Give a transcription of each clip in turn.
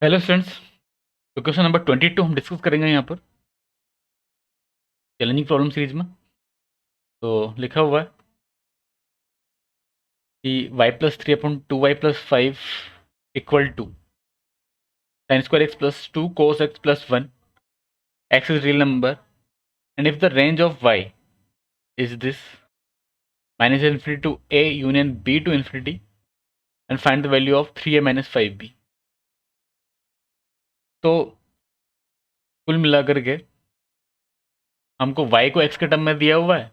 Hello students. तो question number 22 हम discuss करेंगे यहाँ पर चैलेंजिंग प्रॉब्लम सीरीज में। तो लिखा हुआ है कि y+3/2y+5 equal to sin² x + 2 cos x + 1 x is real number and if the range of y is this -∞ to a union b to infinity and find the value of 3a - 5b। तो कुल मिलाकर के हमको y को x के term में दिया हुआ है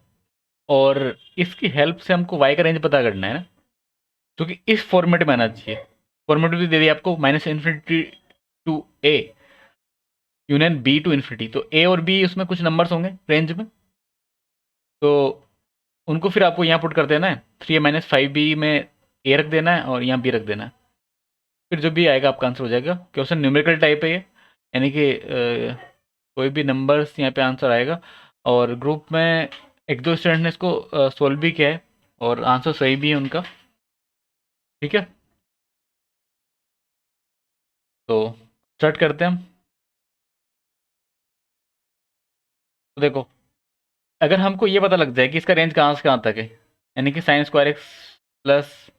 और इसकी हेल्प से हमको y का रेंज पता करना है ना, क्योंकि इस फॉर्मेट में आना चाहिए। फॉर्मेट भी दे दिया आपको -∞ to a union b to infinity, तो a और b उसमें कुछ नंबर्स होंगे रेंज में, तो उनको फिर आपको यहाँ पुट कर देना है। 3a - 5b में a रख देना है और यहाँ b रख देना है, फिर जो भी आएगा आपका आंसर हो जाएगा। क्वेश्चन न्यूमेरिकल टाइप है ये, यानी कि कोई भी नंबर्स यहाँ पे आंसर आएगा। और ग्रुप में एक दो स्टूडेंट ने इसको सोल्व भी किया है और आंसर सही भी है उनका। ठीक है, तो स्टार्ट करते हैं हम। तो देखो, अगर हमको ये पता लग जाए कि इसका रेंज कहाँ से कहाँ तक है, यानी कि sin² x +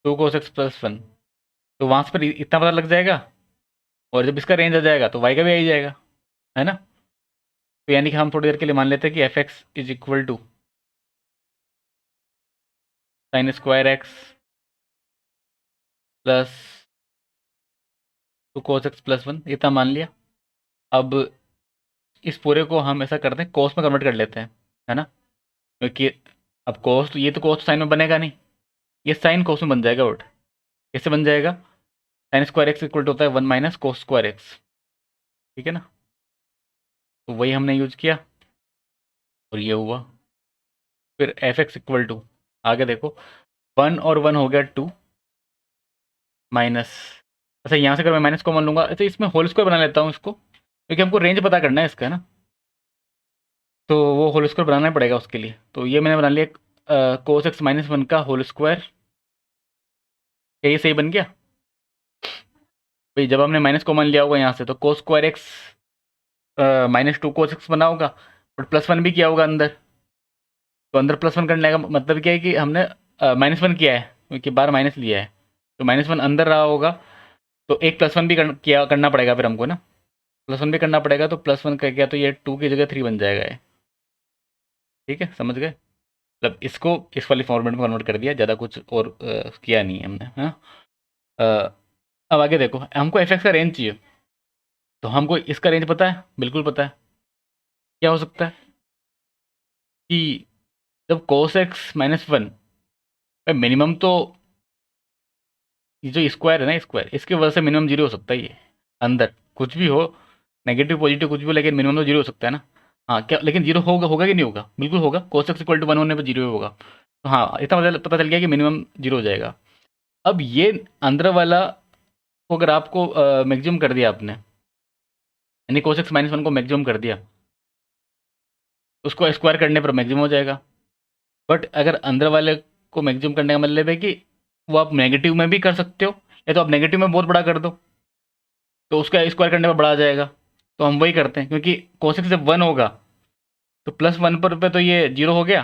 2 cos x + 1, तो वहाँ से पर इतना पता लग जाएगा। और जब इसका रेंज आ जाएगा तो y का भी आ ही जाएगा, है ना। तो यानी कि हम थोड़ी देर के लिए मान लेते हैं कि f(x) is equal to sin² x plus 2 cos x + 1, इतना मान लिया। अब इस पूरे को हम ऐसा करते हैं, cos में कन्वर्ट कर लेते हैं, है ना। क्योंकि अब cos तो ये तो cos साइन में बनेगा नहीं, ये साइन cos में बन जाएगा। उल्ट कैसे बन जाएगा? sin² x इक्वल टू होता है 1 - cos²x, ठीक है ना। तो वही हमने यूज किया और ये हुआ। फिर f(x) इक्वल टू, आगे देखो, 1 और 1 हो गया 2 माइनस, अच्छा यहाँ से अगर मैं माइनस कॉमन लूँगा, अच्छा इसमें होल स्क्वायर बना लेता हूँ इसको, क्योंकि हमको रेंज पता करना है इसका, है ना। तो वो होल स्क्वायर बनाना पड़ेगा उसके लिए। तो ये मैंने बना लिया cos x - 1 का होल स्क्वायर। क्या ये सही बन गया भाई? जब हमने माइनस कॉमन लिया होगा यहाँ से, तो cos² x -2 cos x बना होगा, और +1 भी किया होगा अंदर। तो अंदर +1 करने का मतलब क्या है कि हमने -1 किया है, क्योंकि बार माइनस लिया है, तो -1 अंदर रहा होगा। तो एक +1 भी करना पड़ेगा फिर हमको ना, +1 भी करना पड़ेगा। तो +1 कर गया तो ये 2 की जगह 3 बन जाएगा ये। ठीक है, समझ गए? मतलब इसको इस वाली फॉर्मेट में कन्वर्ट कर दिया, ज़्यादा कुछ और किया नहीं है हमने, हाँ। अ, अब आगे देखो, हमको एफ एक्स का रेंज चाहिए, तो हमको इसका रेंज पता है, बिल्कुल पता है। क्या हो सकता है कि जब cos x - 1, मिनिमम तो ये जो स्क्वायर है ना, स्क्वायर, इसके वजह से मिनिमम जीरो हो सकता है ये। अंदर कुछ भी हो, नेगेटिव पॉजिटिव कुछ भी हो, लेकिन मिनिमम तो जीरो हो सकता है ना। हाँ, क्या लेकिन जीरो होगा, होगा कि नहीं होगा? बिल्कुल होगा। cos x इक्वल टू 1 होने पर जीरो होगा। तो हाँ, इतना पता चल गया कि मिनिमम जीरो हो जाएगा। अब ये अंदर वाला को अगर आपको मैक्सिमम कर दिया आपने, यानी cos x - 1 को मैक्सिमम कर दिया, तो उसको स्क्वायर करने पर मैक्सिमम हो जाएगा। बट अगर अंदर वाले को मैक्सिमम करने का मतलब है कि वो आप नेगेटिव में भी कर सकते हो, या तो आप नेगेटिव में बहुत बड़ा कर दो, तो उसका स्क्वायर करने पर बड़ा आ जाएगा। तो हम वही करते हैं, क्योंकि cos x जब 1 होगा तो +1 पर पे तो ये जीरो हो गया।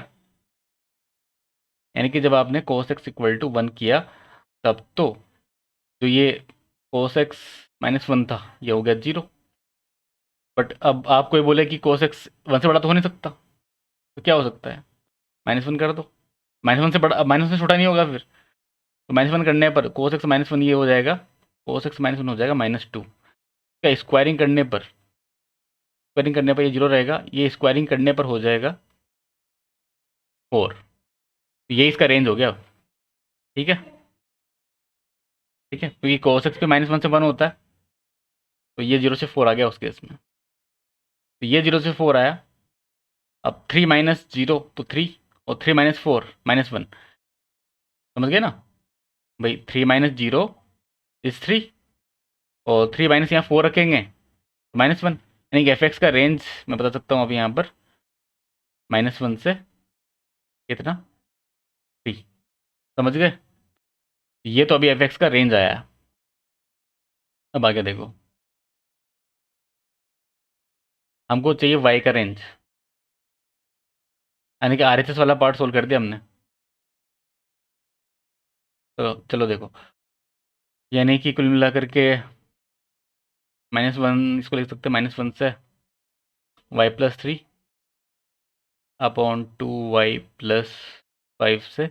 यानी कि जब आपने cos x इक्वल टू 1 किया, तब तो ये cos x - 1 था, ये हो गया जीरो। बट अब आप कोई बोले कि cos x 1 से बड़ा तो हो नहीं सकता, तो क्या हो सकता है? -1 कर दो। -1 से बड़ा, अब -1 से छोटा नहीं होगा फिर। तो -1 करने पर cos x - 1 ये हो जाएगा, cos x - 1 हो जाएगा -2। क्या स्क्वायरिंग करने पर ये जीरो रहेगा, ये स्क्वायरिंग करने पर हो जाएगा 4। तो ये इसका रेंज हो गया। ठीक है, ठीक है, क्योंकि cos x पे -1 से 1 होता है, तो ये 0 से 4 आ गया उस केस में। तो ये 0 से 4 आया। अब 3 माइनस जीरो तो 3, और 3 - 4 -1, समझ गए ना भाई? 3 - 0 इज 3, और 3 माइनस यहाँ 4 रखेंगे तो -1, यानी कि एफ का रेंज मैं बता सकता हूँ अभी यहाँ पर, -1 से कितना, 3। समझ गए? ये तो अभी एफ का रेंज आया। अब आगे देखो, हमको चाहिए वाई का रेंज, यानी कि आरएचएस वाला पार्ट सोल्व कर दिया हमने। तो चलो देखो, यानी कि कुल मिला करके -1 इसको लिख सकते हैं, -1 से y+3 अपॉन 2y+5 से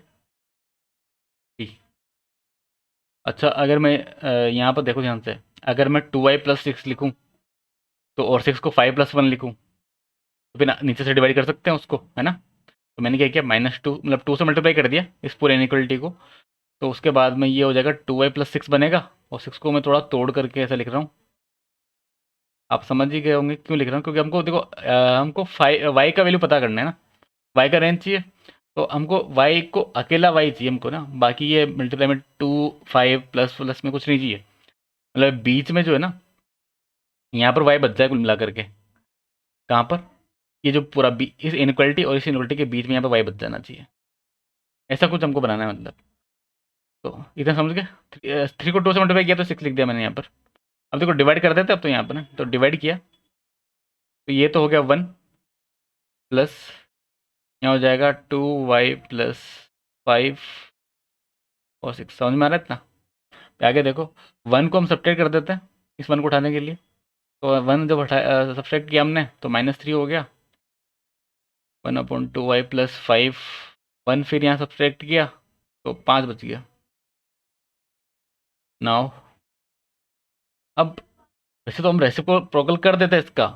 t। अच्छा, अगर मैं यहाँ पर देखो ध्यान से, अगर मैं 2y+6 लिखूँ तो, और 6 को 5+1 लिखूँ, तो फिर नीचे से डिवाइड कर सकते हैं उसको, है ना। तो मैंने क्या किया, -2 मतलब 2 से मल्टीप्लाई कर दिया इस पूरे इनइक्वलिटी को। तो उसके बाद में ये हो जाएगा 2y+6 बनेगा, और 6 को मैं थोड़ा तोड़ करके ऐसा लिख रहा हूँ। आप समझ ही गए होंगे क्यों लिख रहा हूँ, क्योंकि हमको देखो हमको वाई का वैल्यू पता करना है ना, वाई का रेंज चाहिए। तो हमको वाई को अकेला वाई चाहिए हमको ना, बाकी ये मल्टीप्लाई में 2 5 प्लस प्लस में कुछ नहीं चाहिए। मतलब बीच में जो है ना, यहाँ पर वाई बच जाए कुल मिला करके, कहाँ पर, ये जो पूरा इस इनक्वलिटी और इस इनक्वलिटी के बीच में यहाँ पर वाई बच जाना चाहिए, ऐसा कुछ हमको बनाना है मतलब। तो इतना समझ गए, 3 को 2 से मल्टीप्लाई किया तो 6 लिख दिया मैंने यहाँ पर। अब देखो डिवाइड कर देते अब तो यहाँ पर ना, तो डिवाइड किया तो ये तो हो गया 1 प्लस, यहाँ हो जाएगा 2y+5 और 6। समझ में आ रहा है इतना। फिर आगे देखो, 1 को हम सब्ट्रैक्ट कर देते हैं इस 1 को उठाने के लिए। तो 1 जब सब्ट्रैक्ट किया हमने तो -3 हो गया, 1/2y+5। 1 फिर यहाँ सब्ट्रैक्ट किया तो 5 बच गया। नाउ अब वैसे तो हम रेसिप्रोकल कर देते हैं इसका,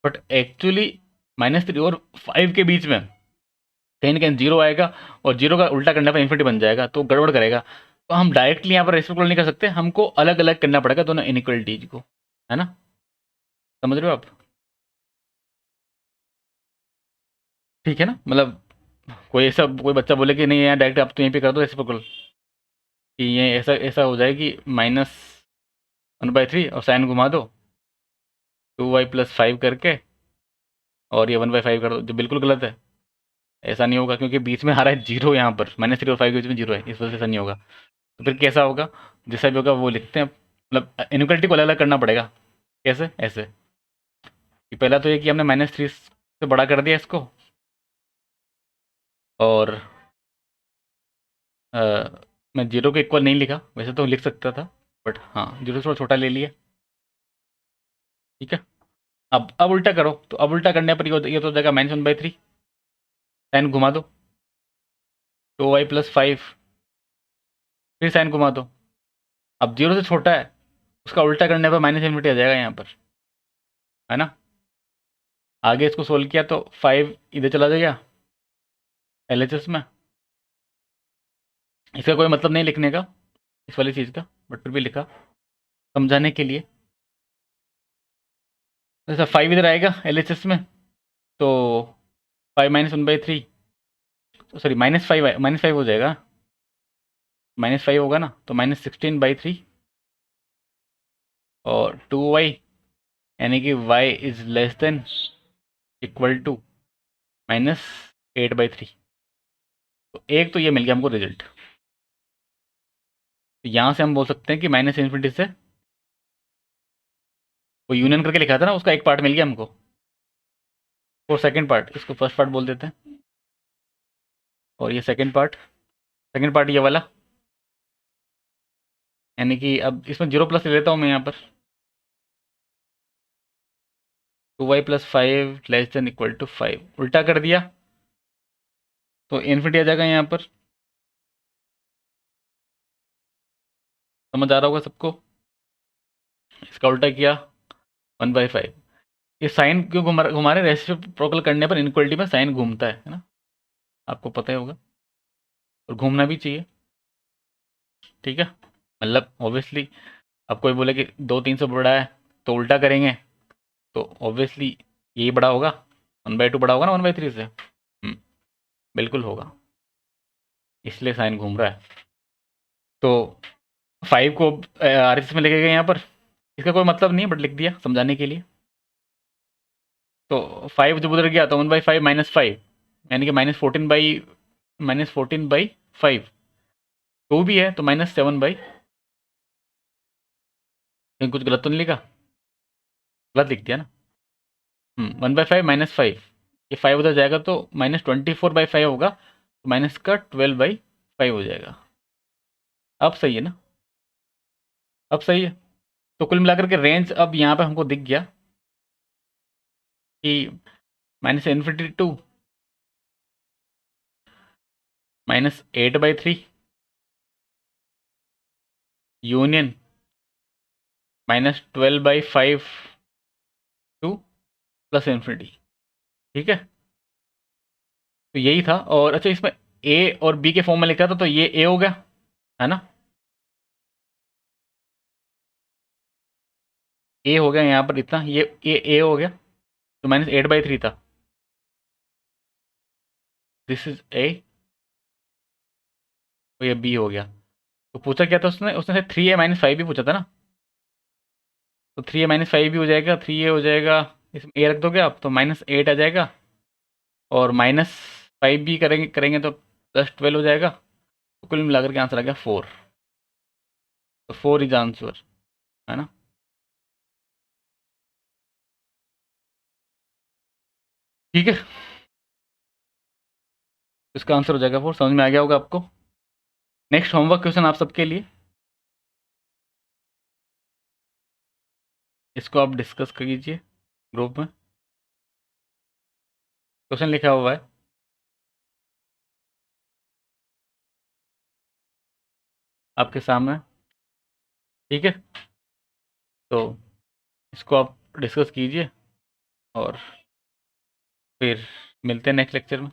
बट एक्चुअली -3 और 5 के बीच में कहीं ना कहीं जीरो आएगा, और जीरो का उल्टा करने पर इन्फिनिटी बन जाएगा, तो गड़बड़ करेगा। तो हम डायरेक्टली यहाँ पर रेसिप्रोकल नहीं कर सकते, हमको अलग अलग करना पड़ेगा दोनों इनइक्वलिटीज को, है ना। समझ रहे हो आप। ठीक है ना, मतलब कोई ऐसा कोई बच्चा बोले कि नहीं यार डायरेक्ट आप तो यहीं पे कर दो रेसिप्रोकल, कि ये ऐसा ऐसा हो जाए कि -1/3 और साइन घुमा दो 2y+5 करके, और ये 1/5 कर दो, जो बिल्कुल गलत है। ऐसा नहीं होगा, क्योंकि बीच में आ रहा है जीरो, यहाँ पर -3 और 5 के बीच में जीरो है, इस वजह से ऐसा नहीं होगा। तो फिर कैसा होगा, जैसा भी होगा वो लिखते हैं, मतलब इनक्वलिटी को अलग अलग करना पड़ेगा। कैसे, ऐसे कि पहला तो ये कि हमने -3 से बड़ा कर दिया इसको, और अ, मैं जीरो के इक्वल नहीं लिखा, वैसे तो लिख सकता था, बट हाँ जीरो से थोड़ा छोटा ले लिया। ठीक है, अब उल्टा करो, तो अब उल्टा करने पर ये तो हो जाएगा -1/3, साइन घुमा दो 2y+5, फिर साइन घुमा दो। अब जीरो से छोटा है, उसका उल्टा करने पर -इन्फिनिटी आ जाएगा यहाँ पर, है ना। आगे इसको सोल्व किया तो 5 इधर चला जाएगा एलएचएस में। इसका कोई मतलब नहीं लिखने का इस वाली चीज़ का, बट फिर भी लिखा समझाने के लिए। जैसा 5 इधर आएगा एलएचएस में, तो 5 -1/3, सॉरी -5 हो जाएगा, -5 होगा ना, तो -16/3 और 2y, यानी कि y is less than equal to -8/3। तो एक तो ये मिल गया हमको रिजल्ट। तो यहाँ से हम बोल सकते हैं कि -इन्फिनिटी से वो यूनियन करके लिखा था ना, उसका एक पार्ट मिल गया हमको, और सेकंड पार्ट, इसको फर्स्ट पार्ट बोल देते हैं, और ये सेकंड पार्ट ये वाला, यानी कि अब इसमें 0+ ले लेता हूँ मैं यहाँ पर, 2y+5 less than equal to 5, उल्टा कर दिया तो इन्फिनिटी आ जाएगा यहाँ पर। समझ आ रहा होगा सबको। इसका उल्टा किया 1/5। ये साइन क्यों घुमा रहे, रेसिप्रोकल करने पर इनक्वलिटी में साइन घूमता है ना, आपको पता ही होगा, और घूमना भी चाहिए। ठीक है, मतलब ऑब्वियसली अब कोई बोले कि 2 3 से बड़ा है तो उल्टा करेंगे, तो ऑब्वियसली यही बड़ा होगा, 1/2 बड़ा होगा ना 1/3 से। बिल्कुल होगा, इसलिए साइन घूम रहा है। तो 5 को आर एस में लेके गए यहाँ पर, इसका कोई मतलब नहीं है, बट लिख दिया समझाने के लिए। तो 5 जब उधर गया तो 1/5 -5, यानी कि -14/5, 2 भी है तो -7/, कहीं कुछ गलत तो नहीं लिखा? गलत लिख दिया ना? 1/5 -5, ये 5 उधर जाएगा तो -24/5 होगा, तो माइनस का 12/5 हो जाएगा। अब सही है ना? अब सही है। तो कुल मिलाकर के रेंज अब यहाँ पे हमको दिख गया कि -∞ टू -8/3 यूनियन -12/5 टू +∞। ठीक है, तो यही था। और अच्छा, इसमें ए और बी के फॉर्म में लिखा था, तो ये ए हो गया, है ना? ए हो गया यहाँ पर इतना, ये ए हो गया, तो -8/3 था। दिस इज ए, तो ये बी हो गया। तो पूछा क्या था उसने? उसने 3a-5 भी पूछा था ना? तो 3a-5 भी हो जाएगा, 3a हो जाएगा, इसमें ए रख दोगे आप तो -8 आ जाएगा, और -5 भी करेंगे करेंगे तो +12 हो जाएगा। तो कुल मिलाकर के आंसर आ गया 4। तो 4 इज आंसर, है ना? ठीक है, इसका आंसर हो जाएगा 4। समझ में आ गया होगा आपको। नेक्स्ट होमवर्क क्वेश्चन आप सबके लिए, इसको आप डिस्कस कीजिए ग्रुप में। क्वेश्चन लिखा हुआ है आपके सामने, ठीक है? तो इसको आप डिस्कस कीजिए, और फिर मिलते हैं नेक्स्ट लेक्चर में।